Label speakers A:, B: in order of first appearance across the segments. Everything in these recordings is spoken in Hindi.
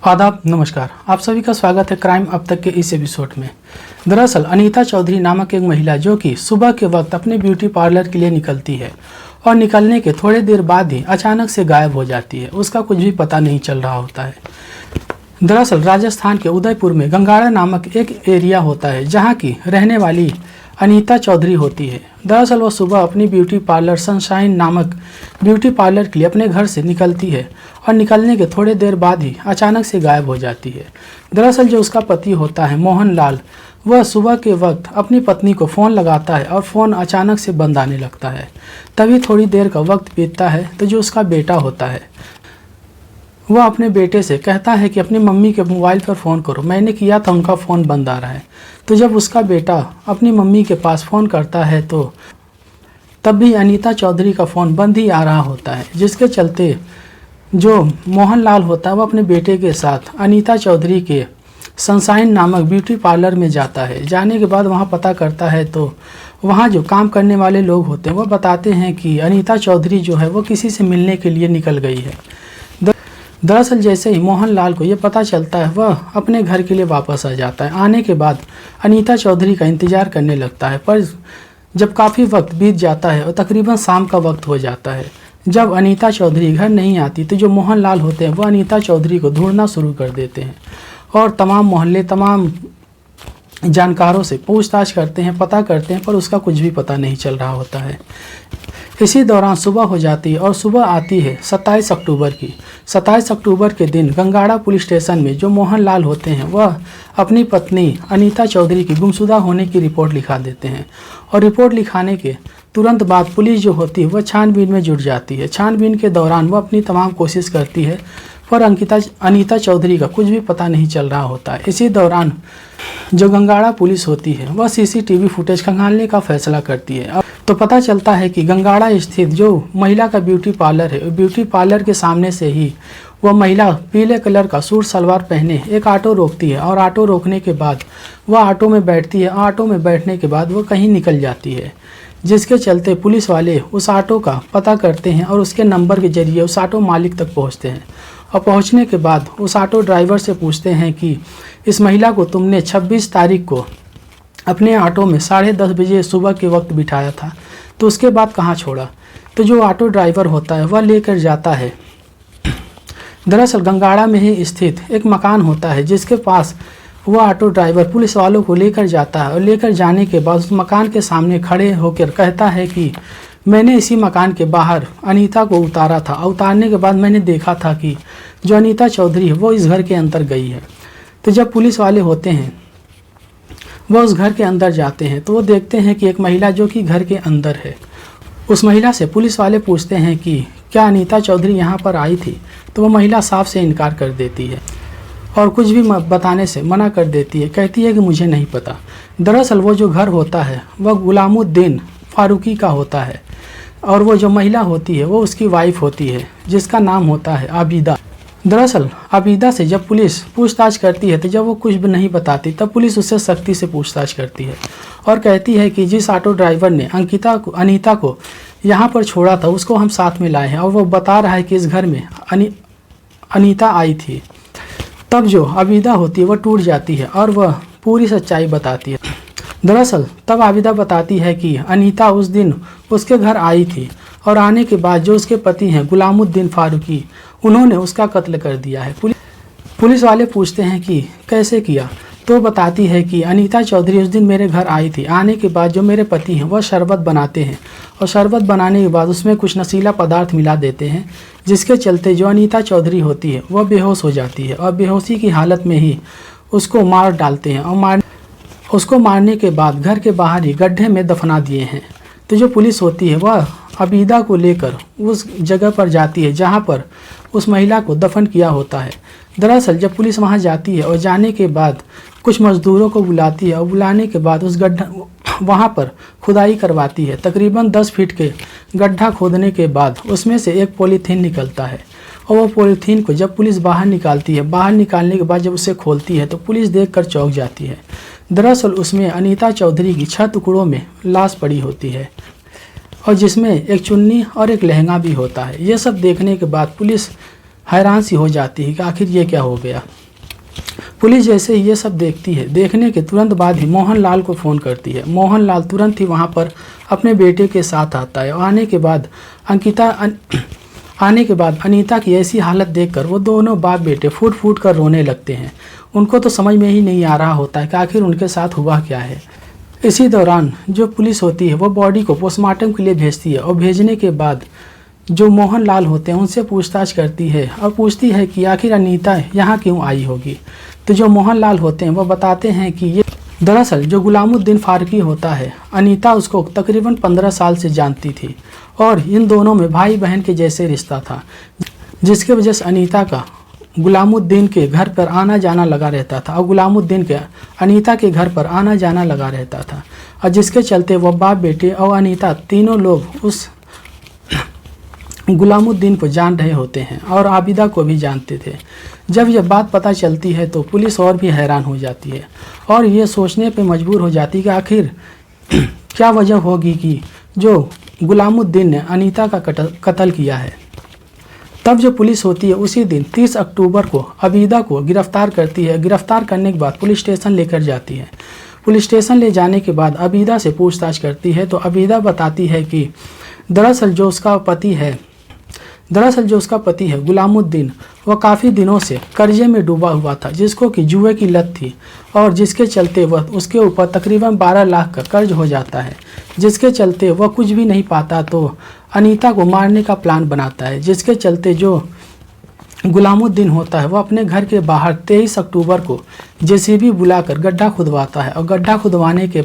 A: आदाब, नमस्कार। आप सभी का स्वागत है क्राइम अब तक के इस एपिसोड में। दरअसल अनीता चौधरी नामक एक महिला जो कि सुबह के वक्त अपने ब्यूटी पार्लर के लिए निकलती है और निकलने के थोड़ी देर बाद ही अचानक से गायब हो जाती है। उसका कुछ भी पता नहीं चल रहा होता है। दरअसल राजस्थान के उदयपुर में गंगाड़ा नामक एक एरिया होता है जहाँ की रहने वाली अनीता चौधरी होती है। दरअसल वह सुबह अपनी ब्यूटी पार्लर सनशाइन नामक ब्यूटी पार्लर के लिए अपने घर से निकलती है और निकलने के थोड़ी देर बाद ही अचानक से गायब हो जाती है। दरअसल जो उसका पति होता है मोहन लाल, वह सुबह के वक्त अपनी पत्नी को फ़ोन लगाता है और फ़ोन अचानक से बंद आने लगता है। तभी थोड़ी देर का वक्त बीतता है तो जो उसका बेटा होता है वह अपने बेटे से कहता है कि अपनी मम्मी के मोबाइल पर फ़ोन करो, मैंने किया था, उनका फ़ोन बंद आ रहा है। तो जब उसका बेटा अपनी मम्मी के पास फ़ोन करता है तो तब भी अनीता चौधरी का फ़ोन बंद ही आ रहा होता है, जिसके चलते जो मोहनलाल होता है वह अपने बेटे के साथ अनीता चौधरी के सनशाइन नामक ब्यूटी पार्लर में जाता है। जाने के बाद वहां पता करता है तो वहां जो काम करने वाले लोग होते हैं वह बताते हैं कि अनीता चौधरी जो है वो किसी से मिलने के लिए निकल गई है। दरअसल जैसे ही मोहनलाल को ये पता चलता है वह अपने घर के लिए वापस आ जाता है। आने के बाद अनीता चौधरी का इंतज़ार करने लगता है, पर जब काफ़ी वक्त बीत जाता है और तकरीबन शाम का वक्त हो जाता है, जब अनीता चौधरी घर नहीं आती तो जो मोहनलाल होते हैं वह अनीता चौधरी को ढूंढना शुरू कर देते हैं और तमाम मोहल्ले तमाम जानकारों से पूछताछ करते हैं, पता करते हैं, पर उसका कुछ भी पता नहीं चल रहा होता है। इसी दौरान सुबह हो जाती है और सुबह आती है 27 अक्टूबर की। 27 अक्टूबर के दिन गंगाड़ा पुलिस स्टेशन में जो मोहनलाल होते हैं वह अपनी पत्नी अनीता चौधरी की गुमशुदा होने की रिपोर्ट लिखा देते हैं और रिपोर्ट लिखाने के तुरंत बाद पुलिस जो होती है वह छानबीन में जुट जाती है। छानबीन के दौरान वह अपनी तमाम कोशिश करती है पर अनीता चौधरी का कुछ भी पता नहीं चल रहा होता है। इसी दौरान जो गंगाड़ा पुलिस होती है वह सीसीटीवी फुटेज खंगालने का फैसला करती है। तो पता चलता है कि गंगाड़ा स्थित जो महिला का ब्यूटी पार्लर है, ब्यूटी पार्लर के सामने से ही वह महिला पीले कलर का सूट सलवार पहने एक ऑटो रोकती है और ऑटो रोकने के बाद वह ऑटो में बैठती है। ऑटो में बैठने के बाद वह कहीं निकल जाती है, जिसके चलते पुलिस वाले उस ऑटो का पता करते हैं और उसके नंबर के जरिए उस ऑटो मालिक तक पहुंचते हैं और पहुंचने के बाद उस ऑटो ड्राइवर से पूछते हैं कि इस महिला को तुमने 26 तारीख को अपने ऑटो में 10:30 बजे सुबह के वक्त बिठाया था, तो उसके बाद कहाँ छोड़ा। तो जो ऑटो ड्राइवर होता है वह लेकर जाता है। दरअसल गंगाड़ा में ही स्थित एक मकान होता है जिसके पास वह ऑटो ड्राइवर पुलिस वालों को लेकर जाता है और लेकर जाने के बाद उस मकान के सामने खड़े होकर कहता है कि मैंने इसी मकान के बाहर अनीता को उतारा था। उतारने के बाद मैंने देखा था कि जो अनीता चौधरी है वो इस घर के अंदर गई है। तो जब पुलिस वाले होते हैं वह उस घर के अंदर जाते हैं तो वो देखते हैं कि एक महिला जो कि घर के अंदर है। उस महिला से पुलिस वाले पूछते हैं कि क्या अनीता चौधरी यहाँ पर आई थी, तो वो महिला साफ से इनकार कर देती है और कुछ भी बताने से मना कर देती है। कहती है कि मुझे नहीं पता। दरअसल वो जो घर होता है वह गुलामुद्दीन फारूकी का होता है और वो जो महिला होती है वो उसकी वाइफ होती है जिसका नाम होता है आबिदा। दरअसल आबिदा से जब पुलिस पूछताछ करती है तो जब वो कुछ भी नहीं बताती तब पुलिस उससे सख्ती से पूछताछ करती है और कहती है कि जिस ऑटो ड्राइवर ने अनीता को यहाँ पर छोड़ा था उसको हम साथ में लाए हैं और वो बता रहा है कि इस घर में अनीता आई थी। तब जो आबिदा होती है वह टूट जाती है और वह पूरी सच्चाई बताती है। दरअसल तब आबिदा बताती है कि अनीता उस दिन उसके घर आई थी और आने के बाद जो उसके पति हैं गुलामुद्दीन फारूकी, उन्होंने उसका कत्ल कर दिया है। पुलिस वाले पूछते हैं कि कैसे किया, तो बताती है कि अनीता चौधरी उस दिन मेरे घर आई थी। आने के बाद जो मेरे पति हैं वह शरबत बनाते हैं और शरबत बनाने के बाद उसमें कुछ नशीला पदार्थ मिला देते हैं, जिसके चलते जो अनीता चौधरी होती है वह बेहोश हो जाती है और बेहोशी की हालत में ही उसको मार डालते हैं और उसको मारने के बाद घर के बाहर ही गड्ढे में दफना दिए हैं। तो जो पुलिस होती है वह आबिदा को लेकर उस जगह पर जाती है जहां पर उस महिला को दफन किया होता है। दरअसल जब पुलिस वहां जाती है और जाने के बाद कुछ मजदूरों को बुलाती है और बुलाने के बाद उस गड्ढा वहां पर खुदाई करवाती है। तकरीबन 10 फीट के गड्ढा खोदने के बाद उसमें से एक पॉलीथीन निकलता है और वो पॉलीथीन को जब पुलिस बाहर निकालती है, बाहर निकालने के बाद जब उसे खोलती है तो पुलिस देखकर चौंक जाती है। दरअसल उसमें अनीता चौधरी की 6 टुकड़ों में लाश पड़ी होती है और जिसमें एक चुन्नी और एक लहंगा भी होता है। ये सब देखने के बाद पुलिस हैरान सी हो जाती है कि आखिर ये क्या हो गया। पुलिस जैसे ये सब देखती है, देखने के तुरंत बाद ही मोहनलाल को फ़ोन करती है। मोहनलाल तुरंत ही वहाँ पर अपने बेटे के साथ आता है और आने के बाद अनीता की ऐसी हालत देखकर वो दोनों बाप बेटे फूट फूट कर रोने लगते हैं। उनको तो समझ में ही नहीं आ रहा होता है कि आखिर उनके साथ हुआ क्या है। इसी दौरान जो पुलिस होती है वो बॉडी को पोस्टमार्टम के लिए भेजती है और भेजने के बाद जो मोहनलाल होते हैं उनसे पूछताछ करती है और पूछती है कि आखिर अनीता यहाँ क्यों आई होगी। तो जो मोहनलाल होते हैं वो बताते हैं कि ये दरअसल जो गुलामुद्दीन फारूकी होता है, अनीता उसको तकरीबन 15 साल से जानती थी और इन दोनों में भाई बहन के जैसे रिश्ता था, जिसके वजह से अनीता का गुलामुद्दीन के घर पर आना जाना लगा रहता था और गुलामुद्दीन के अनीता के घर पर आना जाना लगा रहता था, और जिसके चलते वह बाप बेटे और अनीता तीनों लोग उस गुलामुद्दीन को जान रहे होते हैं और आबिदा को भी जानते थे। जब यह बात पता चलती है तो पुलिस और भी हैरान हो जाती है और ये सोचने पे मजबूर हो जाती है कि आखिर क्या वजह होगी कि जो गुलामुद्दीन ने अनीता का कत्ल किया है। तब जो पुलिस होती है उसी दिन 30 अक्टूबर को आबिदा को गिरफ्तार करती है। गिरफ्तार करने के बाद पुलिस स्टेशन लेकर जाती है। पुलिस स्टेशन ले जाने के बाद आबिदा से पूछताछ करती है तो आबिदा बताती है कि दरअसल जो उसका पति है गुलामुद्दीन, वह काफ़ी दिनों से कर्जे में डूबा हुआ था, जिसको कि जुए की लत थी और जिसके चलते वह उसके ऊपर तकरीबन 12 लाख का कर्ज हो जाता है, जिसके चलते वह कुछ भी नहीं पाता तो अनीता को मारने का प्लान बनाता है। जिसके चलते जो गुलामुद्दीन होता है वह अपने घर के बाहर 23 अक्टूबर को जेसीबी बुलाकर गड्ढा खुदवाता है और गड्ढा खुदवाने के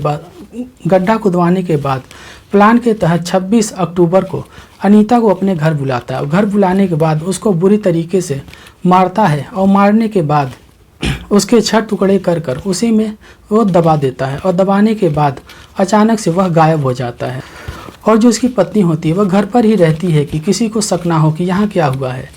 A: बाद प्लान के तहत 26 अक्टूबर को अनीता को अपने घर बुलाता है और घर बुलाने के बाद उसको बुरी तरीके से मारता है और मारने के बाद उसके 6 टुकड़े कर उसी में वो दबा देता है और दबाने के बाद अचानक से वह गायब हो जाता है। और जो उसकी पत्नी होती है वह घर पर ही रहती है कि किसी को शक ना हो कि यहाँ क्या हुआ है।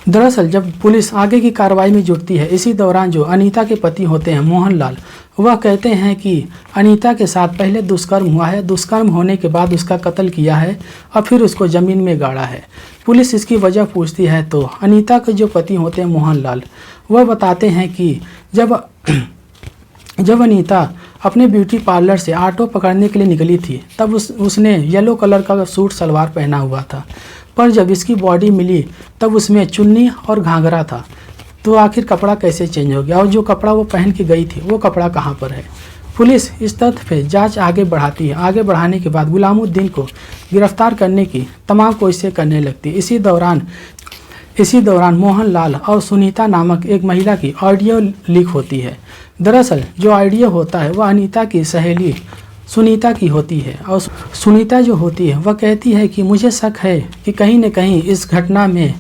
A: दरअसल जब पुलिस आगे की कार्रवाई में जुटती है, इसी दौरान जो अनीता के पति होते हैं मोहनलाल, वह कहते हैं कि अनीता के साथ पहले दुष्कर्म हुआ है, दुष्कर्म होने के बाद उसका कत्ल किया है और फिर उसको ज़मीन में गाड़ा है। पुलिस इसकी वजह पूछती है तो अनीता के जो पति होते हैं मोहनलाल, वह बताते हैं कि जब अनीता अपने ब्यूटी पार्लर से ऑटो पकड़ने के लिए निकली थी तब उसने येलो कलर का सूट सलवार पहना हुआ था, पर जब इसकी बॉडी मिली तब उसमें चुन्नी और घाघरा था। तो आखिर कपड़ा कैसे चेंज हो गया और जो कपड़ा वो पहन के गई थी वो कपड़ा कहाँ पर है। पुलिस इस तथ्य पे जांच आगे बढ़ाती है। आगे बढ़ाने के बाद गुलामुद्दीन को गिरफ्तार करने की तमाम कोशिशें करने लगती है। इसी दौरान मोहनलाल और सुनीता नामक एक महिला की ऑडियो लीक होती है। दरअसल जो ऑडियो होता है वह अनीता की सहेली सुनीता की होती है और सुनीता जो होती है वह कहती है कि मुझे शक है कि कहीं न कहीं इस घटना में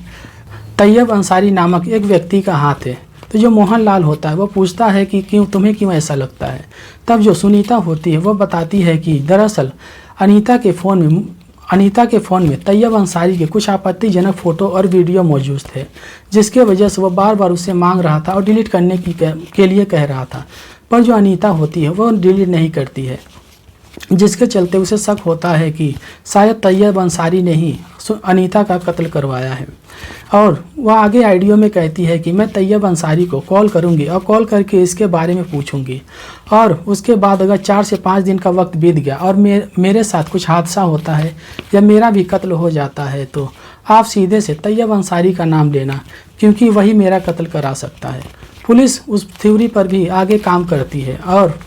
A: तैयब अंसारी नामक एक व्यक्ति का हाथ है। तो जो मोहनलाल होता है वह पूछता है कि तुम्हें क्यों ऐसा लगता है। तब जो सुनीता होती है वह बताती है कि दरअसल अनीता के फ़ोन में तैयब अंसारी के कुछ आपत्तिजनक फ़ोटो और वीडियो मौजूद थे, जिसके वजह से वह बार बार उससे मांग रहा था और डिलीट करने के लिए कह रहा था, पर जो अनीता होती है वह डिलीट नहीं करती है, जिसके चलते उसे शक होता है कि शायद तैयब अंसारी ने ही अनीता का कत्ल करवाया है। और वह आगे ऑडियो में कहती है कि मैं तैयब अंसारी को कॉल करूंगी और कॉल करके इसके बारे में पूछूंगी, और उसके बाद अगर 4 से 5 दिन का वक्त बीत गया और मेरे साथ कुछ हादसा होता है या मेरा भी कत्ल हो जाता है तो आप सीधे से तैयब अंसारी का नाम लेना, क्योंकि वही मेरा कत्ल करा सकता है। पुलिस उस थ्योरी पर भी आगे काम करती है और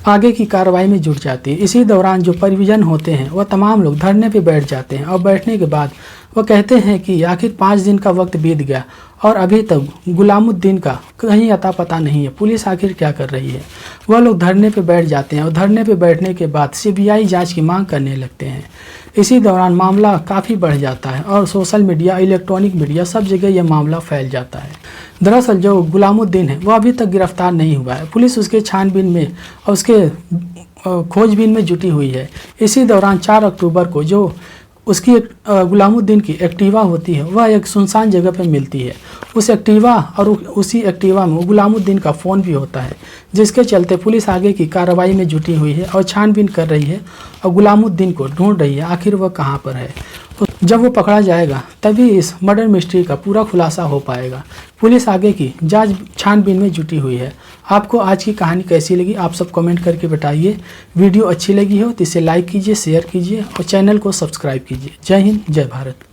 A: आगे की कार्रवाई में जुट जाती है। इसी दौरान जो परिजन होते हैं वह तमाम लोग धरने पे बैठ जाते हैं और बैठने के बाद वह कहते हैं कि आखिर 5 दिन का वक्त बीत गया और अभी तक गुलामुद्दीन का कहीं अता पता नहीं है, पुलिस आखिर क्या कर रही है। वह लोग धरने पे बैठ जाते हैं और धरने पे बैठने के बाद सीबीआई जांच की मांग करने लगते हैं। इसी दौरान मामला काफ़ी बढ़ जाता है और सोशल मीडिया, इलेक्ट्रॉनिक मीडिया, सब जगह यह मामला फैल जाता है। दरअसल जो गुलामुद्दीन है वह अभी तक गिरफ्तार नहीं हुआ है। पुलिस उसके छानबीन में और उसके खोजबीन में जुटी हुई है। इसी दौरान 4 अक्टूबर को जो उसकी गुलामुद्दीन की एक्टिवा होती है वह एक सुनसान जगह पर मिलती है। उस एक्टिवा और उसी एक्टिवा में गुलामुद्दीन का फ़ोन भी होता है, जिसके चलते पुलिस आगे की कार्रवाई में जुटी हुई है और छानबीन कर रही है और गुलामुद्दीन को ढूंढ रही है आखिर वह कहाँ पर है। जब वो पकड़ा जाएगा तभी इस मर्डर मिस्ट्री का पूरा खुलासा हो पाएगा। पुलिस आगे की जांच छानबीन में जुटी हुई है। आपको आज की कहानी कैसी लगी आप सब कमेंट करके बताइए। वीडियो अच्छी लगी हो तो इसे लाइक कीजिए, शेयर कीजिए और चैनल को सब्सक्राइब कीजिए। जय हिंद, जय भारत।